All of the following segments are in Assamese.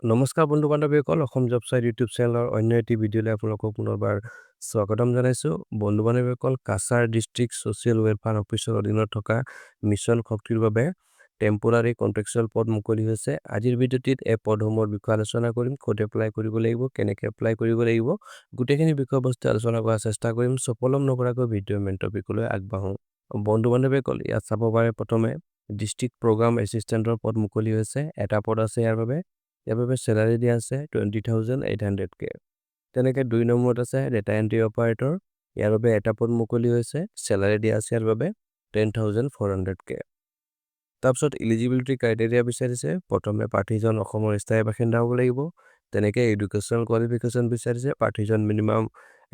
নমস্কাৰ বন্ধু বান্ধৱীসকল অসম জবছাইট ইউটিউব চেনেলৰ অন্য এটি ভিডিঅ'লৈ আপোনালোকক পুনৰবাৰ স্বাগতম জনাইছোঁ বন্ধু বান্ধৱীসকল কাছাৰ ডিষ্ট্ৰিক্ট ছ'চিয়েল ৱেলফেয়াৰ অফিচৰ অধীনত থকা মিছন শক্তিৰ বাবে টেম্পৰাৰী কন্ট্ৰেকচুৱেল পদ মুকলি হৈছে আজিৰ ভিডিঅ'টিত এই পদসমূহৰ বিষয়ে আলোচনা কৰিম ক'ত এপ্লাই কৰিব লাগিব কেনেকৈ এপ্লাই কৰিব লাগিব গোটেইখিনি বিষয়বস্তু আলোচনা কৰাৰ চেষ্টা কৰিম সফলম নকৰাকৈ ভিডিঅ'ৰ মেইন টপিকলৈ আগবাঢ়ো বন্ধু বান্ধৱীসকল ইয়াত চাব পাৰে প্ৰথমে ডিষ্ট্ৰিক্ট প্ৰগ্ৰাম এছিষ্টেণ্টৰ পদ মুকলি হৈছে এটা পদ আছে ইয়াৰ বাবে salary দিয়া আছে 20,800 কে তেনেকে 2 নম্বৰত আছে ডেটা এন্ট্ৰি অপাৰেটৰ ইয়াৰ বাবে এটা পদ মুকলি হৈছে salary দিয়া আছে ইয়াৰ বাবে 10,400 কে তাৰপিছত এলিজিবিলিটি ক্ৰাইটেৰিয়া বিচাৰিছে প্ৰথমে প্ৰাৰ্থীজন অসমৰ স্থায়ী বাসিন্দা হ'ব লাগিব তেনেকে এডুকেশ্যনেল কোৱালিফিকেশ্যন বিচাৰিছে প্ৰাৰ্থীজন মিনিমাম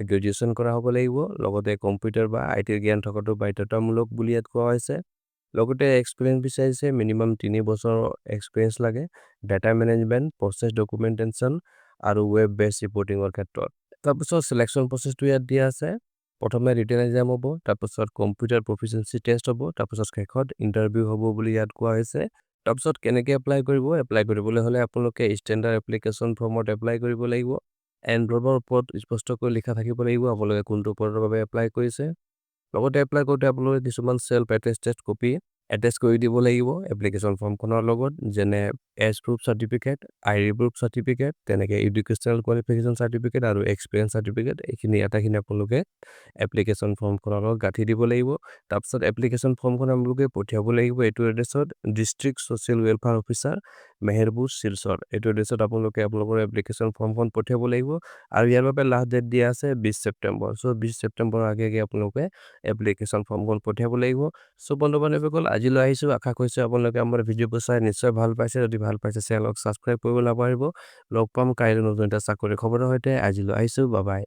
গ্ৰেজুৱেশ্যন কৰা হ'ব লাগিব লগতে কম্পিউটাৰ বা আইটি জ্ঞান থকাটো বাধ্যতামূলক বুলি ইয়াত কোৱা হৈছে লগতে এক্সপেৰিয়েন্স বিচাৰিছে মিনিমাম 3 বছৰ এক্সপেৰিয়েন্স লাগে ডাটা মেনেজমেন্ট প্ৰসেস ডকুমেন্টেশন আৰু ওয়েব বেস ৰিপৰ্টিংৰ ক্ষেত্ৰত তাৰপিছত সিলেকশন প্ৰসেসটো ইয়াত দিয়া আছে প্ৰথমে ৰিটেন এক্সাম হ'ব তাৰপিছত কম্পিউটাৰ প্ৰফিচিয়েন্সি টেষ্ট হ'ব তাৰপিছত শেষত ইন্টাৰভিউ হ'ব বুলি ইয়াত কোৱা হৈছে তাৰপিছত কেনেকৈ এপ্লাই কৰিবলৈ হলে আপোনালোকে ষ্টেণ্ডাৰ্ড এপ্লিকেশ্যন ফৰ্মত এপ্লাই কৰিব লাগিব এনৰোলৰ ওপৰত স্পষ্টকৈ লিখা থাকিব লাগিব আপোনালোকে কোনটো পদৰ বাবে এপ্লাই কৰিছে লগতে এপ্লাই কৰোঁতে আপোনালোকে কিছুমান সেলফ এটেস্টেড কপি এটেচ কৰি দিব লাগিব এপ্লিকেশ্যন ফৰ্মখনৰ লগত যেনে age proof certificate ID proof certificate তেনেকে এডুকেশ্যনেল কোৱালিফিকেশ্যন সাৰ্টিফিকেট আৰু এক্সপেৰিয়েন্স সাৰ্টিফিকেট এইখিনি আটাখিনি আপোনালোকে এপ্লিকেশ্যন ফৰ্মখনৰ লগত গাঁঠি দিব লাগিব তাৰপিছত এপ্লিকেশ্যন ফৰ্মখন আপোনালোকে পঠিয়াব লাগিব এইটো এড্ৰেছত district social welfare officer Meherpur Silchar এইটো এড্ৰেছত আপোনালোকে আপোনালোকৰ এপ্লিকেশ্যন ফৰ্মখন পঠিয়াব লাগিব আৰু ইয়াৰ বাবে লাষ্ট ডেট দিয়া আছে 20 ছেপ্টেম্বৰ সো 20 ছেপ্টেম্বৰৰ আগে আপোনালোকে এপ্লিকেশ্যন ফৰ্মখন পঠিয়াব লাগিব সো বন্ধু বান্ধৱীসকল আজিলৈ আহিছোঁ আশা কৰিছোঁ আপোনালোকে আমাৰ ভিডিঅ'বোৰ চাই নিশ্চয় ভাল পাইছে যদি ভাল পাইছে চেনেলক সাবস্ক্ৰাইব কৰিব নাপাহৰিব লগ পাম কাইলৈ নতুন এটা চাকৰি খবৰৰ সৈতে আজিলৈ আহিছোঁ বাই বাই